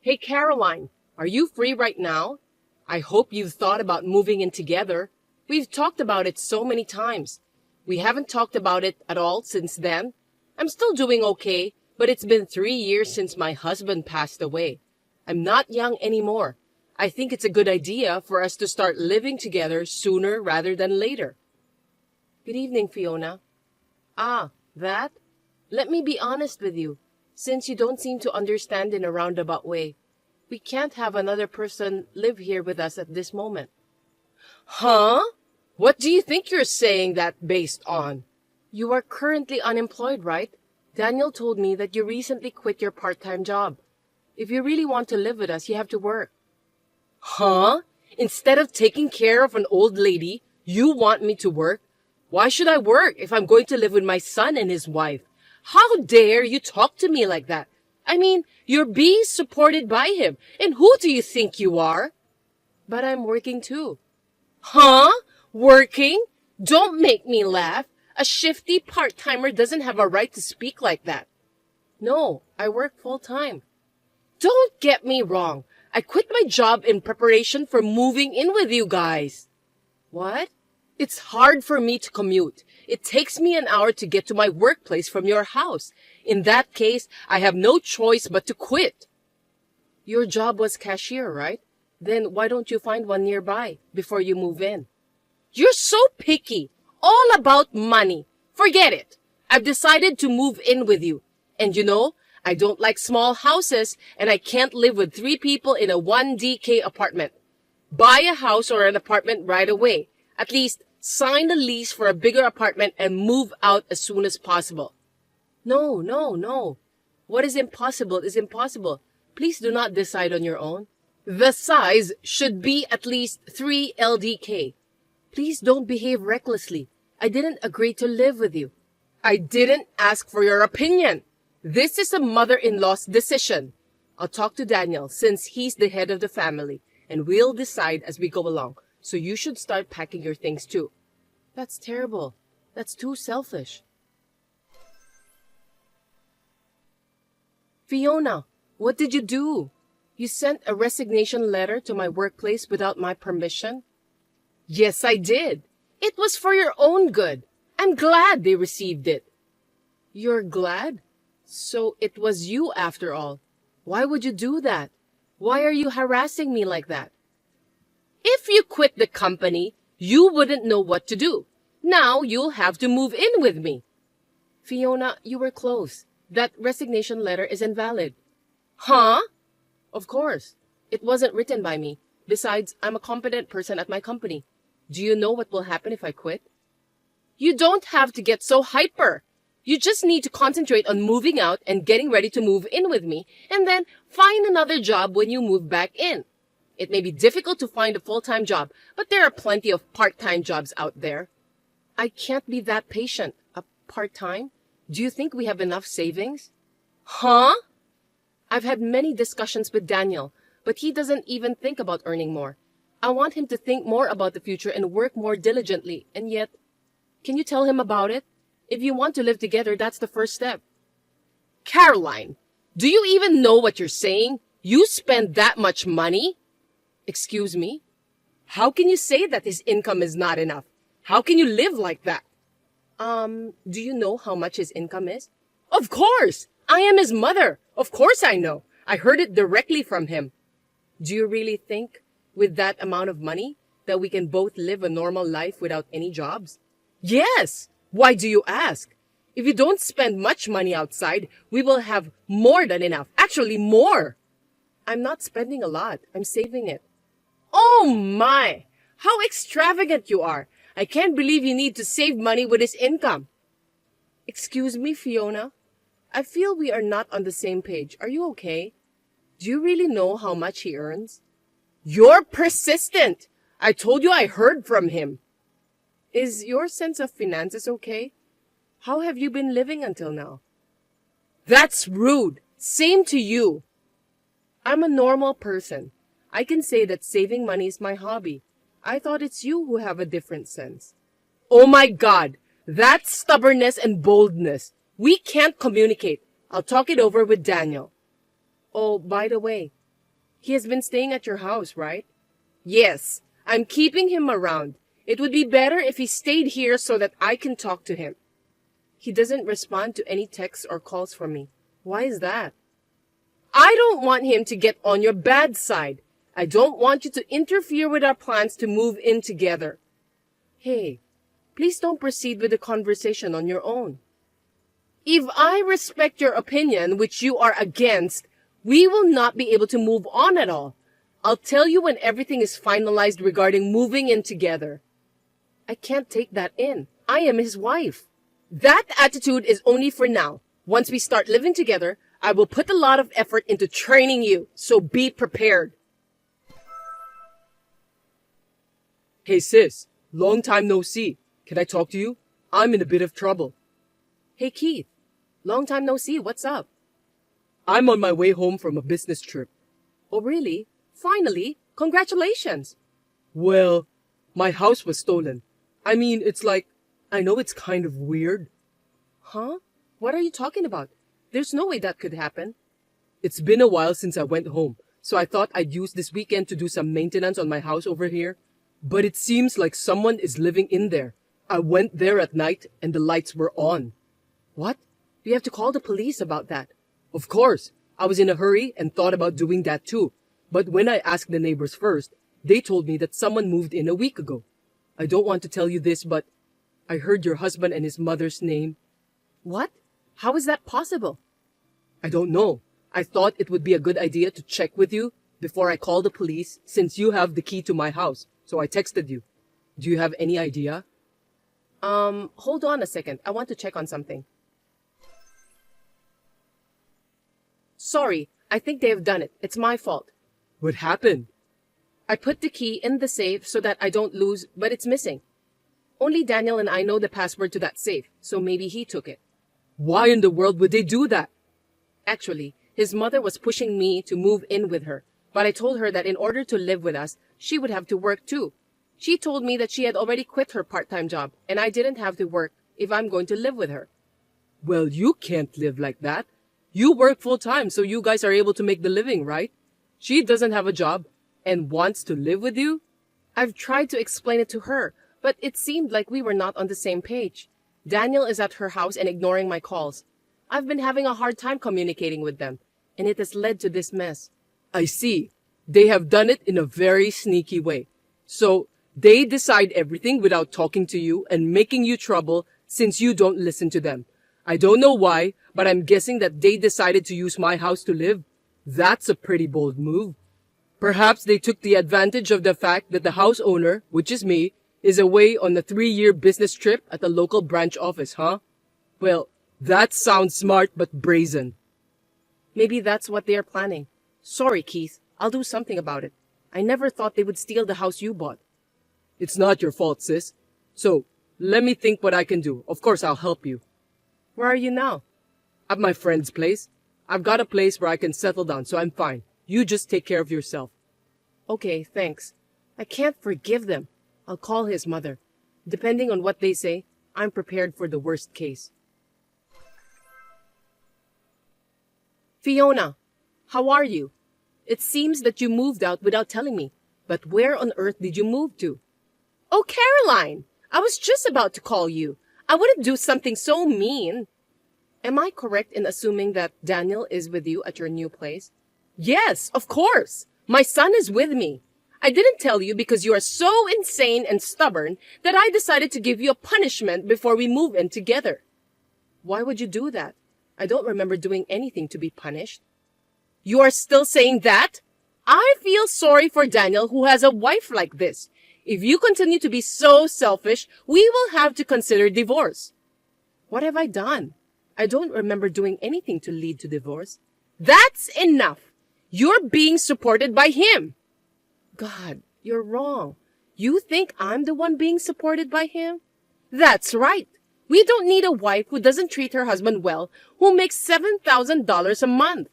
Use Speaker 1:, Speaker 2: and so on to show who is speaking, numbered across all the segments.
Speaker 1: Hey, Caroline, are you free right now? I hope you've thought about moving in together. We've talked about it so many times. We haven't talked about it at all since then. I'm still doing okay, but it's been 3 years since my husband passed away. I'm not young anymore. I think it's a good idea for us to start living together sooner rather than later. Good evening, Fiona. Ah, that? Let me be honest with you. Since you don't seem to understand in a roundabout way, we can't have another person live here with us at this moment. Huh? What do you think you're saying that based on? You are currently unemployed, right? Daniel told me that you recently quit your part-time job. If you really want to live with us, you have to work. Huh? Instead of taking care of an old lady, you want me to work? Why should I work if I'm going to live with my son and his wife? How dare you talk to me like that? I mean, you're being supported by him. And who do you think you are? But I'm working too. Huh? Working? Don't make me laugh. A shifty part-timer doesn't have a right to speak like that. No, I work full-time. Don't get me wrong. I quit my job in preparation for moving in with you guys. What? It's hard for me to commute. It takes me an hour to get to my workplace from your house. In that case, I have no choice but to quit. Your job was cashier, right? Then why don't you find one nearby before you move in? You're so picky. All about money. Forget it. I've decided to move in with you. And you know, I don't like small houses and I can't live with 3 people in a 1DK apartment. Buy a house or an apartment right away. At least sign a lease for a bigger apartment and move out as soon as possible. No. What is impossible is impossible. Please do not decide on your own. The size should be at least 3 LDK. Please don't behave recklessly. I didn't agree to live with you. I didn't ask for your opinion. This is a mother-in-law's decision. I'll talk to Daniel since he's the head of the family, and we'll decide as we go along. So you should start packing your things too. That's terrible. That's too selfish. Fiona, what did you do? You sent a resignation letter to my workplace without my permission? Yes, I did. It was for your own good. I'm glad they received it. You're glad? So it was you after all. Why would you do that? Why are you harassing me like that? If you quit the company, you wouldn't know what to do. Now you'll have to move in with me. Fiona, you were close. That resignation letter is invalid. Huh? Of course. It wasn't written by me. Besides, I'm a competent person at my company. Do you know what will happen if I quit? You don't have to get so hyper. You just need to concentrate on moving out and getting ready to move in with me, and then find another job when you move back in. It may be difficult to find a full-time job, but there are plenty of part-time jobs out there. I can't be that patient. A part-time? Do you think we have enough savings? Huh? I've had many discussions with Daniel, but he doesn't even think about earning more. I want him to think more about the future and work more diligently, and yet, can you tell him about it? If you want to live together, that's the first step. Caroline, do you even know what you're saying? You spend that much money? Excuse me? How can you say that his income is not enough? How can you live like that? Do you know how much his income is? Of course! I am his mother. Of course I know. I heard it directly from him. Do you really think, with that amount of money, that we can both live a normal life without any jobs? Yes! Why do you ask? If you don't spend much money outside, we will have more than enough. Actually, more. I'm not spending a lot. I'm saving it. Oh my! How extravagant you are. I can't believe you need to save money with his income. Excuse me, Fiona. I feel we are not on the same page. Are you okay? Do you really know how much he earns? You're persistent. I told you I heard from him. Is your sense of finances okay? How have you been living until now? That's rude. Same to you. I'm a normal person. I can say that saving money is my hobby. I thought it's you who have a different sense. Oh my God! That's stubbornness and boldness. We can't communicate. I'll talk it over with Daniel. Oh, by the way, He has been staying at your house, right? Yes, I'm keeping him around. It would be better if he stayed here so that I can talk to him. He doesn't respond to any texts or calls from me. Why is that? I don't want him to get on your bad side. I don't want you to interfere with our plans to move in together. Hey, please don't proceed with the conversation on your own. If I respect your opinion, which you are against, we will not be able to move on at all. I'll tell you when everything is finalized regarding moving in together. I can't take that in. I am his wife. That attitude is only for now. Once we start living together, I will put a lot of effort into training you, so be prepared.
Speaker 2: Hey sis, long time no see. Can I talk to you? I'm in a bit of trouble.
Speaker 1: Hey Keith, long time no see, what's up?
Speaker 2: I'm on my way home from a business trip.
Speaker 1: Oh really? Finally? Congratulations!
Speaker 2: Well, my house was stolen. I mean, it's like, I know it's kind of weird.
Speaker 1: Huh? What are you talking about? There's no way that could happen.
Speaker 2: It's been a while since I went home, so I thought I'd use this weekend to do some maintenance on my house over here. But it seems like someone is living in there. I went there at night and the lights were on.
Speaker 1: What? We have to call the police about that.
Speaker 2: Of course, I was in a hurry and thought about doing that too. But when I asked the neighbors first, they told me that someone moved in a week ago. I don't want to tell you this, but I heard your husband and his mother's name.
Speaker 1: What? How is that possible?
Speaker 2: I don't know. I thought it would be a good idea to check with you before I call the police since you have the key to my house, so I texted you. Do you have any idea?
Speaker 1: Hold on a second. I want to check on something. Sorry, I think they have done it. It's my fault.
Speaker 2: What happened?
Speaker 1: I put the key in the safe so that I don't lose, but it's missing. Only Daniel and I know the password to that safe, so maybe he took it.
Speaker 2: Why in the world would they do that?
Speaker 1: Actually, his mother was pushing me to move in with her, but I told her that in order to live with us, she would have to work too. She told me that she had already quit her part-time job, and I didn't have to work if I'm going to live with her.
Speaker 2: Well, you can't live like that. You work full-time, so you guys are able to make the living, right? She doesn't have a job and wants to live with you?
Speaker 1: I've tried to explain it to her, but it seemed like we were not on the same page. Daniel is at her house and ignoring my calls. I've been having a hard time communicating with them, and it has led to this mess.
Speaker 2: I see. They have done it in a very sneaky way. So, they decide everything without talking to you and making you trouble since you don't listen to them. I don't know why, but I'm guessing that they decided to use my house to live. That's a pretty bold move. Perhaps they took the advantage of the fact that the house owner, which is me, is away on a 3-year business trip at the local branch office, huh? Well, that sounds smart but brazen.
Speaker 1: Maybe that's what they are planning. Sorry, Keith. I'll do something about it. I never thought they would steal the house you bought.
Speaker 2: It's not your fault, sis. So, let me think what I can do. Of course, I'll help you.
Speaker 1: Where are you now?
Speaker 2: At my friend's place. I've got a place where I can settle down, so I'm fine. You just take care of yourself.
Speaker 1: Okay, thanks. I can't forgive them. I'll call his mother. Depending on what they say, I'm prepared for the worst case. Fiona, how are you? It seems that you moved out without telling me. But where on earth did you move to? Oh, Caroline! I was just about to call you. I wouldn't do something so mean. Am I correct in assuming that Daniel is with you at your new place? Yes, of course. My son is with me. I didn't tell you because you are so insane and stubborn that I decided to give you a punishment before we move in together. Why would you do that? I don't remember doing anything to be punished. You are still saying that? I feel sorry for Daniel who has a wife like this. If you continue to be so selfish, we will have to consider divorce. What have I done? I don't remember doing anything to lead to divorce. That's enough. You're being supported by him. God, you're wrong. You think I'm the one being supported by him? That's right. We don't need a wife who doesn't treat her husband well, who makes $7,000 a month.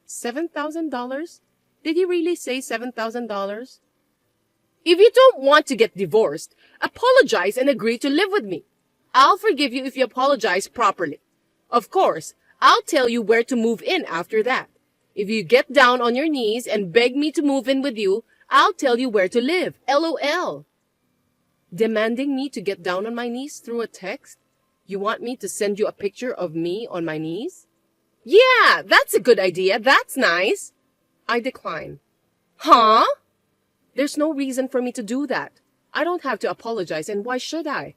Speaker 1: $7,000? Did he really say $7,000? If you don't want to get divorced, apologize and agree to live with me. I'll forgive you if you apologize properly. Of course, I'll tell you where to move in after that. If you get down on your knees and beg me to move in with you, I'll tell you where to live. LOL. Demanding me to get down on my knees through a text? You want me to send you a picture of me on my knees? Yeah, that's a good idea. That's nice. I decline. Huh? There's no reason for me to do that. I don't have to apologize, and why should I?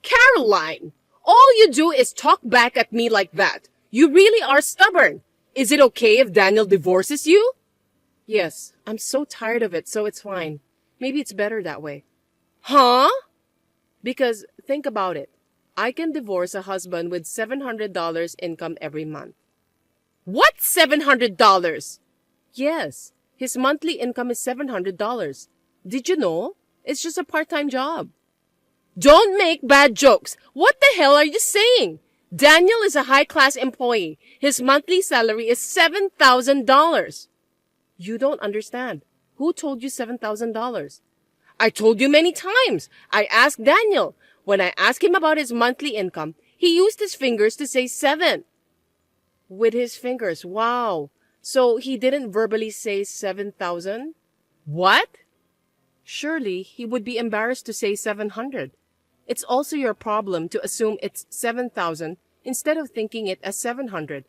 Speaker 1: Caroline, all you do is talk back at me like that. You really are stubborn. Is it okay if Daniel divorces you? Yes, I'm so tired of it, so it's fine. Maybe it's better that way. Huh? Because think about it. I can divorce a husband with $700 income every month. What $700? Yes, his monthly income is $700. Did you know? It's just a part-time job. Don't make bad jokes. What the hell are you saying? Daniel is a high-class employee. His monthly salary is $7,000. You don't understand. Who told you $7,000? I told you many times. I asked Daniel. When I asked him about his monthly income, he used his fingers to say 7. With his fingers. Wow. So he didn't verbally say 7,000? What? Surely he would be embarrassed to say 700. It's also your problem to assume it's 7,000 instead of thinking it as 700.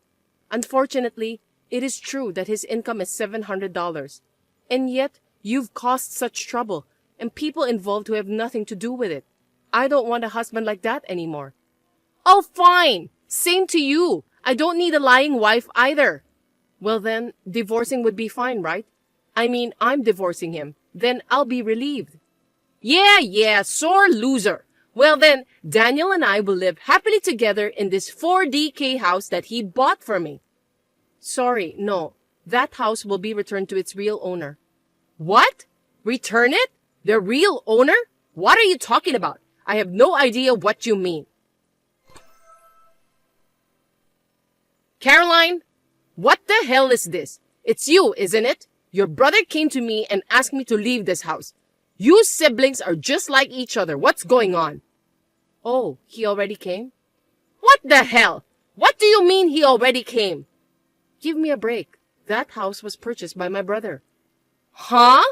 Speaker 1: Unfortunately, it is true that his income is $700. And yet, you've caused such trouble and people involved who have nothing to do with it. I don't want a husband like that anymore. Oh, fine. Same to you. I don't need a lying wife either. Well then, divorcing would be fine, right? I mean, I'm divorcing him. Then I'll be relieved. Yeah, sore loser. Well then, Daniel and I will live happily together in this 4DK house that he bought for me. Sorry, no. That house will be returned to its real owner. What? Return it? The real owner? What are you talking about? I have no idea what you mean. Caroline, what the hell is this? It's you, isn't it? Your brother came to me and asked me to leave this house. You siblings are just like each other. What's going on? Oh, he already came? What the hell? What do you mean he already came? Give me a break. That house was purchased by my brother. Huh?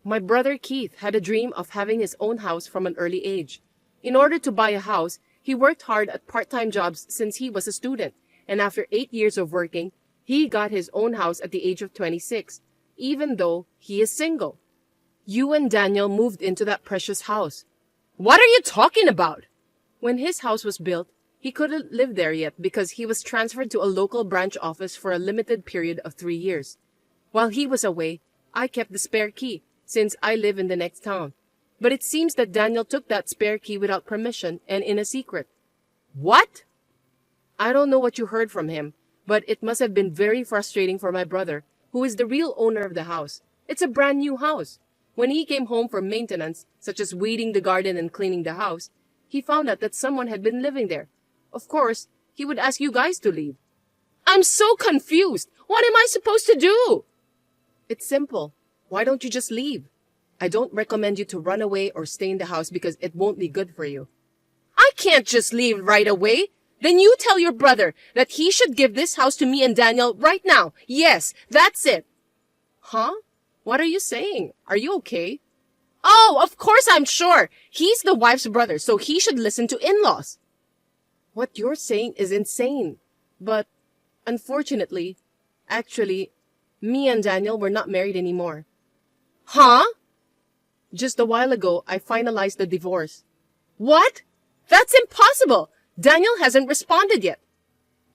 Speaker 1: My brother Keith had a dream of having his own house from an early age. In order to buy a house, he worked hard at part-time jobs since he was a student, and after 8 years of working, he got his own house at the age of 26, even though he is single. You and Daniel moved into that precious house. What are you talking about? When his house was built, he couldn't live there yet because he was transferred to a local branch office for a limited period of 3 years. While he was away, I kept the spare key, since I live in the next town. But it seems that Daniel took that spare key without permission and in a secret. What? I don't know what you heard from him, but it must have been very frustrating for my brother, who is the real owner of the house. It's a brand new house. When he came home from maintenance, such as weeding the garden and cleaning the house, he found out that someone had been living there. Of course, he would ask you guys to leave. I'm so confused. What am I supposed to do? It's simple. Why don't you just leave? I don't recommend you to run away or stay in the house because it won't be good for you. I can't just leave right away. Then you tell your brother that he should give this house to me and Daniel right now. Yes, that's it. Huh? What are you saying? Are you okay? Oh, of course I'm sure. He's the wife's brother, so he should listen to in-laws. What you're saying is insane. But, unfortunately, actually, me and Daniel were not married anymore. Huh? Just a while ago, I finalized the divorce. What? That's impossible! Daniel hasn't responded yet.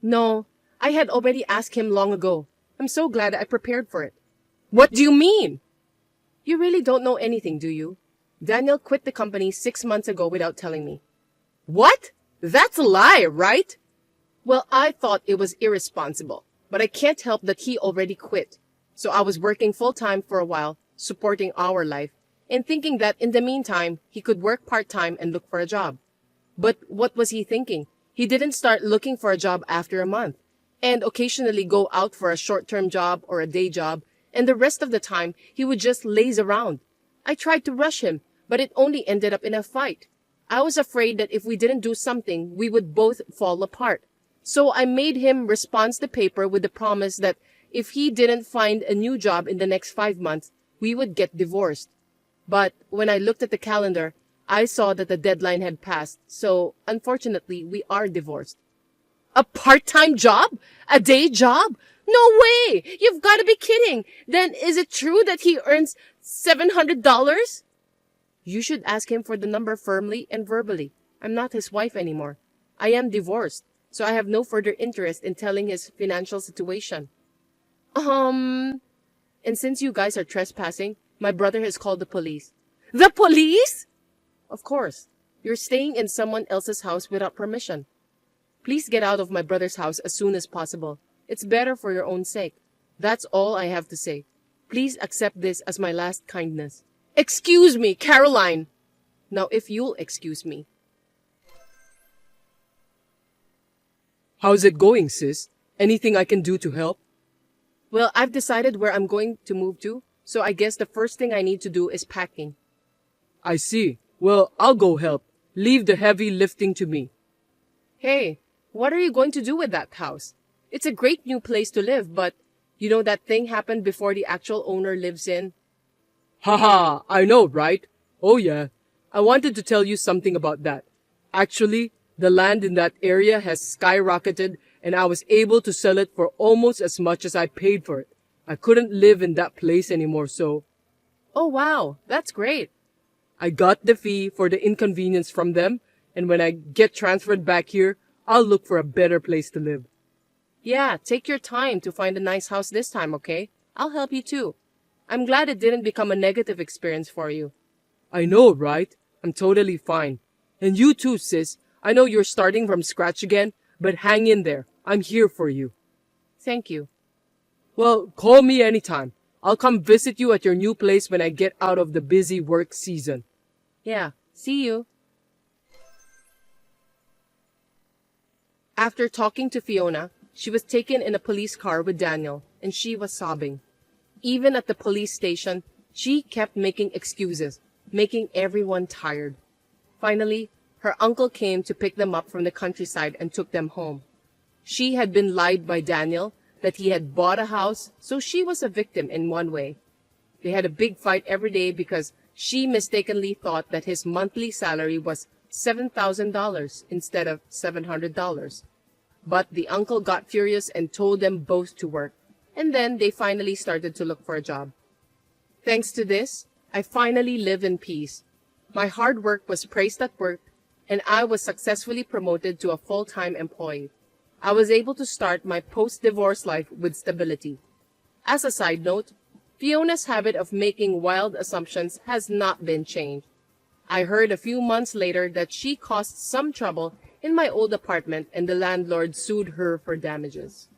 Speaker 1: No, I had already asked him long ago. I'm so glad I prepared for it. What do you mean? You really don't know anything, do you? Daniel quit the company 6 months ago without telling me. What? That's a lie, right? Well, I thought it was irresponsible, but I can't help that he already quit. So I was working full-time for a while, supporting our life, and thinking that in the meantime, he could work part-time and look for a job. But what was he thinking? He didn't start looking for a job after a month, and occasionally go out for a short-term job or a day job, and the rest of the time, he would just laze around. I tried to rush him, but it only ended up in a fight. I was afraid that if we didn't do something, we would both fall apart. So I made him respond the paper with the promise that if he didn't find a new job in the next 5 months, we would get divorced. But when I looked at the calendar, I saw that the deadline had passed, so unfortunately, we are divorced. A part-time job? A day job? No way! You've got to be kidding! Then is it true that he earns $700? You should ask him for the number firmly and verbally. I'm not his wife anymore. I am divorced, so I have no further interest in telling his financial situation. And since you guys are trespassing, my brother has called the police. The police? Of course. You're staying in someone else's house without permission. Please get out of my brother's house as soon as possible. It's better for your own sake. That's all I have to say. Please accept this as my last kindness. Excuse me, Caroline! Now, if you'll excuse me.
Speaker 2: How's it going, sis? Anything I can do to help?
Speaker 1: Well, I've decided where I'm going to move to, so I guess the first thing I need to do is packing.
Speaker 2: I see. Well, I'll go help. Leave the heavy lifting to me.
Speaker 1: Hey, what are you going to do with that house? It's a great new place to live, but you know that thing happened before the actual owner lives in?
Speaker 2: Haha, I know, right? Oh yeah. I wanted to tell you something about that. Actually, the land in that area has skyrocketed and I was able to sell it for almost as much as I paid for it. I couldn't live in that place anymore, so
Speaker 1: Oh wow, that's great.
Speaker 2: I got the fee for the inconvenience from them, and when I get transferred back here, I'll look for a better place to live.
Speaker 1: Yeah, take your time to find a nice house this time, okay? I'll help you too. I'm glad it didn't become a negative experience for you.
Speaker 2: I know, right? I'm totally fine. And you too, sis. I know you're starting from scratch again, but hang in there. I'm here for you.
Speaker 1: Thank you.
Speaker 2: Well, call me anytime. I'll come visit you at your new place when I get out of the busy work season.
Speaker 1: Yeah, see you. After talking to Fiona, she was taken in a police car with Daniel, and she was sobbing. Even at the police station, she kept making excuses, making everyone tired. Finally, her uncle came to pick them up from the countryside and took them home. She had been lied by Daniel that he had bought a house, so she was a victim in one way. They had a big fight every day because she mistakenly thought that his monthly salary was $7,000 instead of $700. But the uncle got furious and told them both to work, and then they finally started to look for a job. Thanks to this, I finally live in peace. My hard work was praised at work, and I was successfully promoted to a full-time employee. I was able to start my post-divorce life with stability. As a side note, Fiona's habit of making wild assumptions has not been changed. I heard a few months later that she caused some trouble in my old apartment and the landlord sued her for damages.